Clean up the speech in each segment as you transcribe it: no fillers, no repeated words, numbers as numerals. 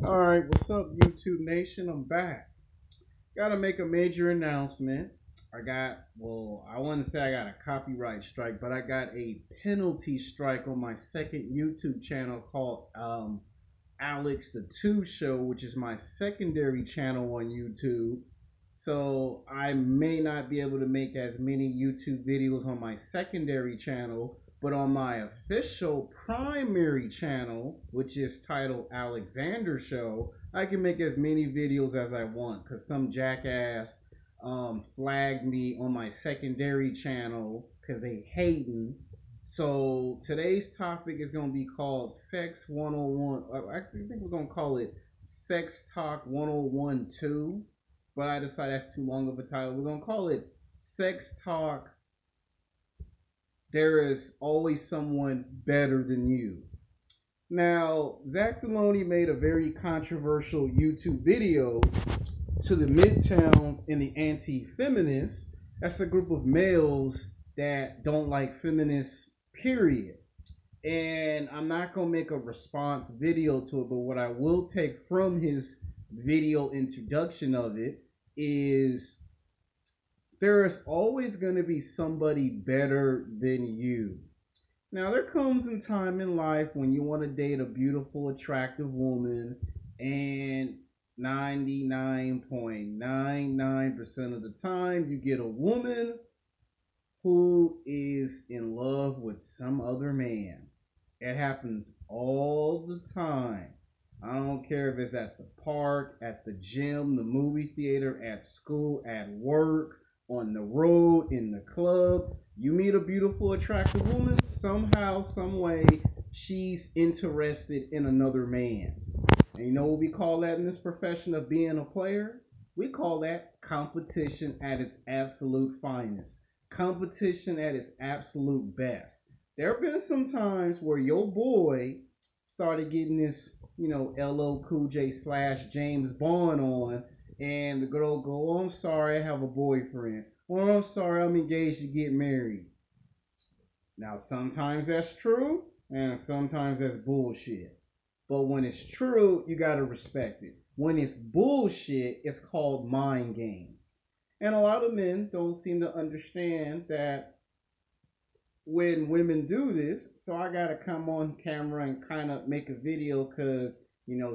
Alright, what's up, YouTube Nation? I'm back. Gotta make a major announcement. I wouldn't say I got a copyright strike, but I got a penalty strike on my second YouTube channel called Alex the Two Show, which is my secondary channel on YouTube. So I may not be able to make as many YouTube videos on my secondary channel, but on my official primary channel, which is titled Alexander Show, I can make as many videos as I want because some jackass flagged me on my secondary channel because they hating. So today's topic is going to be called Sex 101. I think we're going to call it Sex Talk 101 2, but I decided that's too long of a title. We're going to call it Sex Talk. There is always someone better than you. Now, Clooney made a very controversial YouTube video to the midtowns and the anti-feminists. That's a group of males that don't like feminists, period. And I'm not going to make a response video to it, but what I will take from his video introduction of it is there is always going to be somebody better than you. Now, there comes a time in life when you want to date a beautiful, attractive woman, and 99.99% of the time, you get a woman who is in love with some other man. It happens all the time. I don't care if it's at the park, at the gym, the movie theater, at school, at work, on the road, in the club. You meet a beautiful, attractive woman, somehow, some way, she's interested in another man. And you know what we call that in this profession of being a player? We call that competition at its absolute finest. Competition at its absolute best. There have been some times where your boy started getting this, LL Cool J / James Bond on, and the girl go, "Oh, I'm sorry, I have a boyfriend. Oh, I'm sorry, I'm engaged to get married." Now, sometimes that's true, and sometimes that's bullshit. But when it's true, you gotta respect it. When it's bullshit, it's called mind games. And a lot of men don't seem to understand that when women do this, so I gotta come on camera and kind of make a video because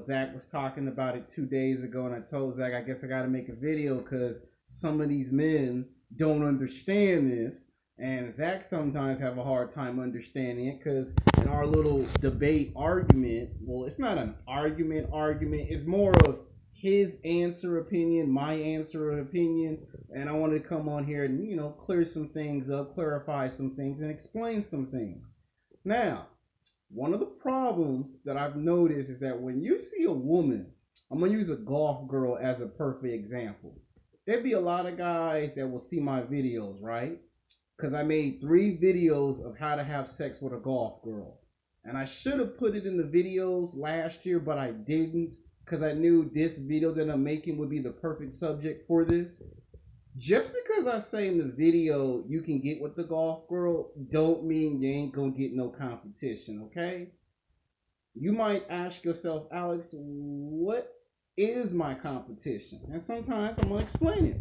Zach was talking about it 2 days ago, and I told Zach I guess I gotta make a video because some of these men don't understand this, and Zach sometimes have a hard time understanding it because in our little debate argument, well, it's not an argument, it's more of his answer opinion, my answer opinion, and I wanted to come on here and clear some things up, clarify some things, and explain some things. Now, one of the problems that I've noticed is that when you see a woman, I'm gonna use a golf girl as a perfect example. There'd be a lot of guys that will see my videos, right? Because I made 3 videos of how to have sex with a golf girl. And I should have put it in the videos last year, but I didn't because I knew this video that I'm making would be the perfect subject for this. Just because I say in the video you can get with the golf girl, don't mean you ain't gonna get no competition, okay? You might ask yourself, Alex, what is my competition? And sometimes I'm gonna explain it.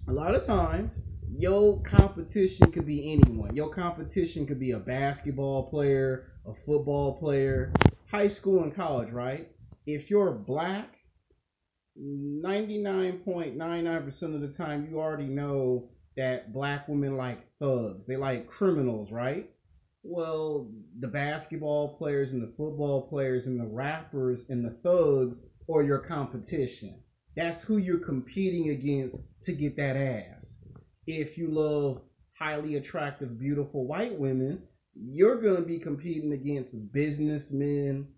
A lot of times, your competition could be anyone. Your competition could be a basketball player, a football player, high school and college, right? If you're black, 99.99% of the time, you already know that black women like thugs. They like criminals, right? Well, the basketball players and the football players and the rappers and the thugs are your competition. That's who you're competing against to get that ass. If you love highly attractive, beautiful white women, you're going to be competing against businessmen,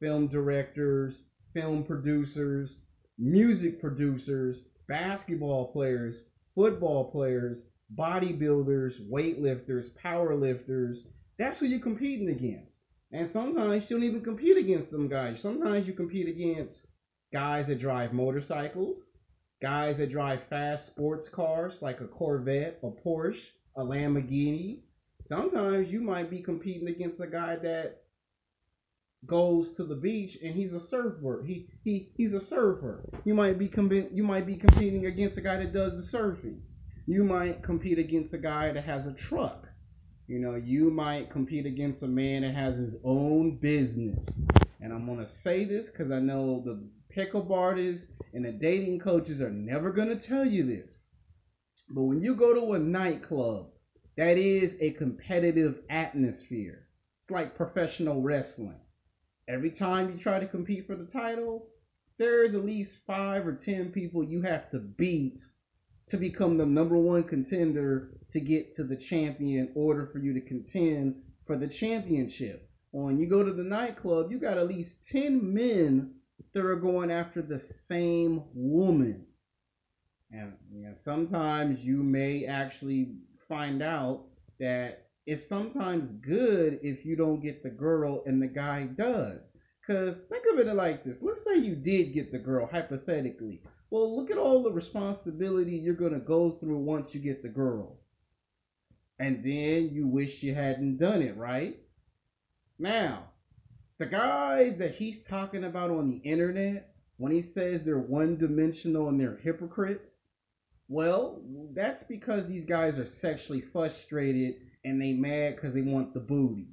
film directors, film producers, music producers, basketball players, football players, bodybuilders, weightlifters, powerlifters. That's who you're competing against. And sometimes you don't even compete against them guys. Sometimes you compete against guys that drive motorcycles, guys that drive fast sports cars like a Corvette, a Porsche, a Lamborghini. Sometimes you might be competing against a guy that goes to the beach and he's a surfer. He's a surfer. You might be competing against a guy that does the surfing. You might compete against a guy that has a truck. You know, you might compete against a man that has his own business. And I'm gonna say this because I know the pickup artists and the dating coaches are never gonna tell you this. But when you go to a nightclub, that is a competitive atmosphere. It's like professional wrestling. Every time you try to compete for the title, there's at least 5 or 10 people you have to beat to become the number one contender to get to the champion in order for you to contend for the championship. When you go to the nightclub, you got at least 10 men that are going after the same woman. And sometimes you may actually find out that it's sometimes good if you don't get the girl and the guy does. Because think of it like this. Let's say you did get the girl, hypothetically. Well, look at all the responsibility you're going to go through once you get the girl. And then you wish you hadn't done it, right? Now, the guys that he's talking about on the internet, when he says they're one-dimensional and they're hypocrites, well, that's because these guys are sexually frustrated and they mad because they want the booty.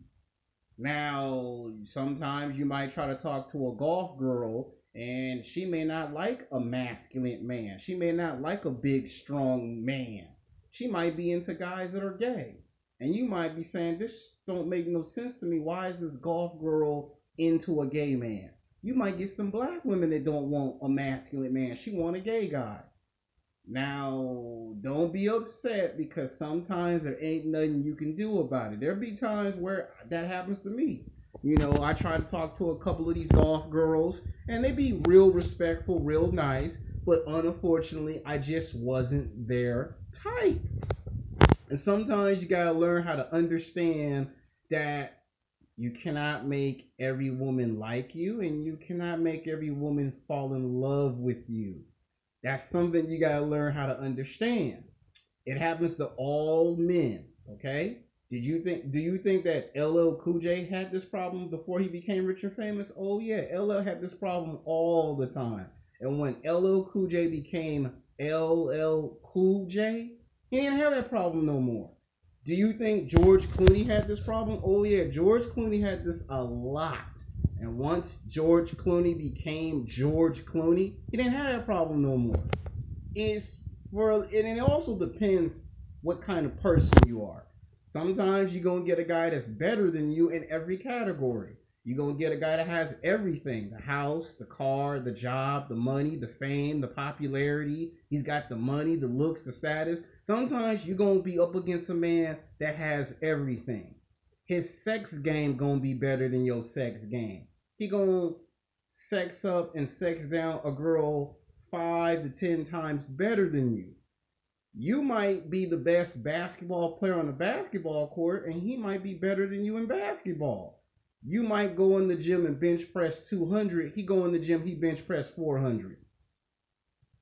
Now, sometimes you might try to talk to a golf girl and she may not like a masculine man. She may not like a big, strong man. She might be into guys that are gay. And you might be saying, this don't make no sense to me. Why is this golf girl into a gay man? You might get some black women that don't want a masculine man. She want a gay guy. Now, don't be upset because sometimes there ain't nothing you can do about it. There'll be times where that happens to me. You know, I try to talk to a couple of these golf girls and they be real respectful, real nice, but unfortunately, I just wasn't their type. And sometimes you gotta learn how to understand that you cannot make every woman like you and you cannot make every woman fall in love with you. That's something you gotta learn how to understand. It happens to all men, okay? Do you think that LL Cool J had this problem before he became rich and famous? Oh yeah, LL had this problem all the time. And when LL Cool J became LL Cool J, he didn't have that problem no more. Do you think George Clooney had this problem? Oh yeah, George Clooney had this a lot. And once George Clooney became George Clooney, he didn't have that problem no more. And it also depends what kind of person you are. Sometimes you're going to get a guy that's better than you in every category. You're going to get a guy that has everything. The house, the car, the job, the money, the fame, the popularity. He's got the money, the looks, the status. Sometimes you're going to be up against a man that has everything. His sex game going to be better than your sex game. He gonna sex up and sex down a girl 5 to 10 times better than you. You might be the best basketball player on the basketball court and he might be better than you in basketball. You might go in the gym and bench press 200. He go in the gym, he bench press 400.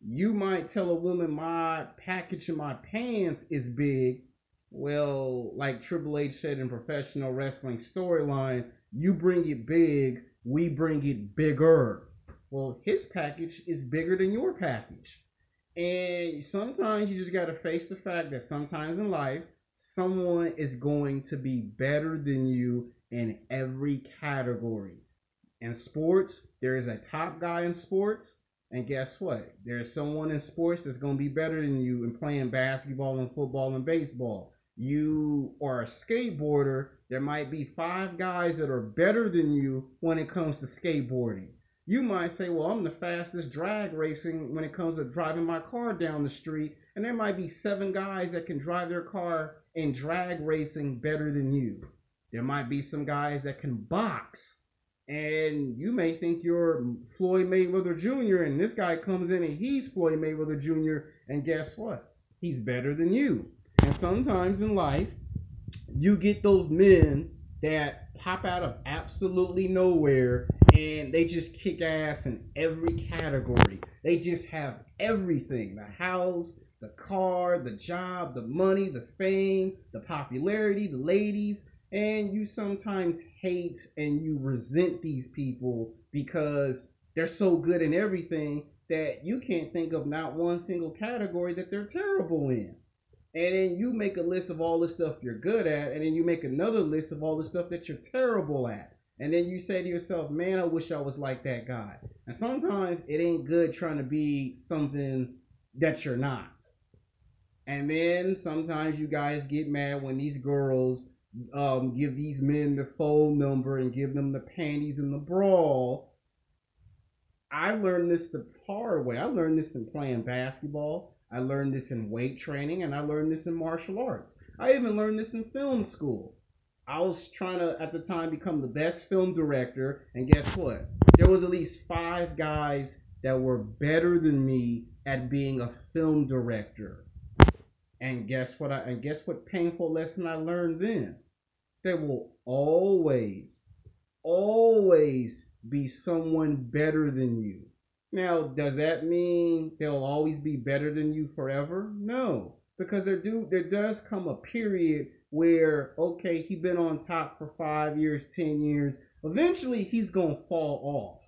You might tell a woman my package in my pants is big. Well, like Triple H said in Professional Wrestling Storyline, you bring it big, we bring it bigger. Well, his package is bigger than your package. And sometimes you just got to face the fact that sometimes in life, someone is going to be better than you in every category. In sports, there is a top guy in sports. And guess what? There's someone in sports that's going to be better than you in playing basketball and football and baseball. You are a skateboarder, there might be 5 guys that are better than you when it comes to skateboarding. You might say, well, I'm the fastest drag racing when it comes to driving my car down the street. And there might be 7 guys that can drive their car in drag racing better than you. There might be some guys that can box. And you may think you're Floyd Mayweather Jr. And this guy comes in and he's Floyd Mayweather Jr. And guess what? He's better than you. And sometimes in life, you get those men that pop out of absolutely nowhere and they just kick ass in every category. They just have everything. The house, the car, the job, the money, the fame, the popularity, the ladies. And you sometimes hate and you resent these people because they're so good in everything that you can't think of not one single category that they're terrible in. And then you make a list of all the stuff you're good at, and then you make another list of all the stuff that you're terrible at. And then you say to yourself, man, I wish I was like that guy. And sometimes it ain't good trying to be something that you're not. And then sometimes you guys get mad when these girls give these men the phone number and give them the panties and the brawl. I learned this the hard way. I learned this in playing basketball. I learned this in weight training, and I learned this in martial arts. I even learned this in film school. I was trying to, at the time, become the best film director, and guess what? There was at least 5 guys that were better than me at being a film director. And guess what painful lesson I learned then? There will always be someone better than you. Now, does that mean they'll always be better than you forever? No, because there does come a period where, okay, he's been on top for 5 years, 10 years. Eventually, he's going to fall off.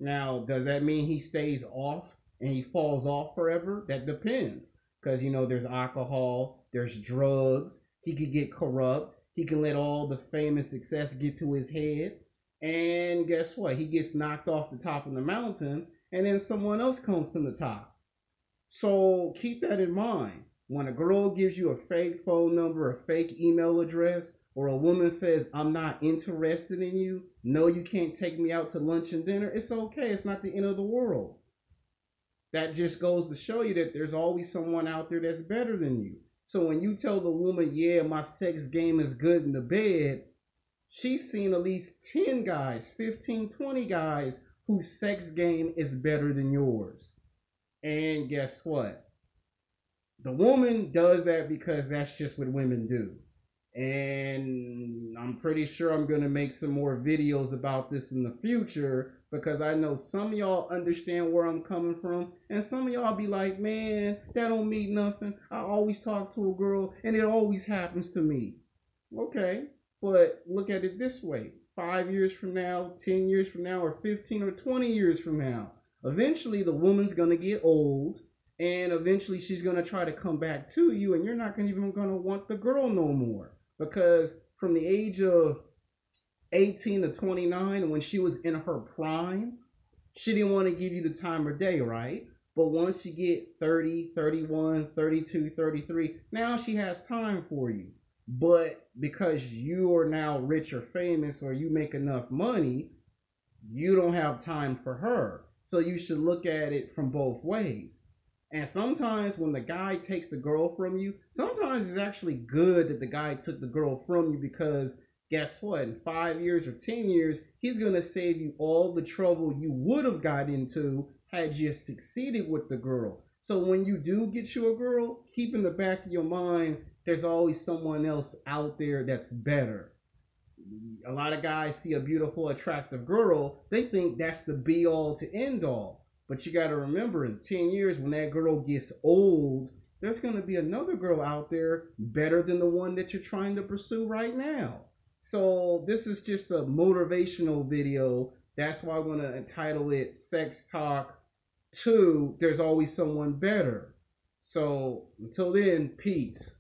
Now, does that mean he stays off and he falls off forever? That depends. Because, there's alcohol, there's drugs. He could get corrupt. He can let all the fame and success get to his head. And guess what? He gets knocked off the top of the mountain, and then someone else comes to the top. So keep that in mind. When a girl gives you a fake phone number, a fake email address, or a woman says, I'm not interested in you, no, you can't take me out to lunch and dinner, it's okay. It's not the end of the world. That just goes to show you that there's always someone out there that's better than you. So when you tell the woman, yeah, my sex game is good in the bed, she's seen at least 10 guys, 15, 20 guys whose sex game is better than yours. And guess what? The woman does that because that's just what women do. And I'm pretty sure I'm going to make some more videos about this in the future, because I know some of y'all understand where I'm coming from, and some of y'all be like, man, that don't mean nothing. I always talk to a girl and it always happens to me. Okay, but look at it this way. 5 years from now, 10 years from now, or 15 or 20 years from now, eventually the woman's going to get old, and eventually she's going to try to come back to you, and you're not even going to want the girl no more. Because from the age of 18 to 29, when she was in her prime, she didn't want to give you the time of day, right? But once you get 30, 31, 32, 33, now she has time for you. But because you are now rich or famous, or you make enough money, you don't have time for her. So you should look at it from both ways. And sometimes when the guy takes the girl from you, sometimes it's actually good that the guy took the girl from you, because guess what? In 5 years or 10 years, he's going to save you all the trouble you would have got into had you succeeded with the girl. So when you do get you a girl, keep in the back of your mind, there's always someone else out there that's better. A lot of guys see a beautiful, attractive girl, they think that's the be all to end all. But you got to remember, in 10 years, when that girl gets old, there's going to be another girl out there better than the one that you're trying to pursue right now. So this is just a motivational video. That's why I'm going to entitle it Sex Talk 2, There's Always Someone Better. So until then, peace.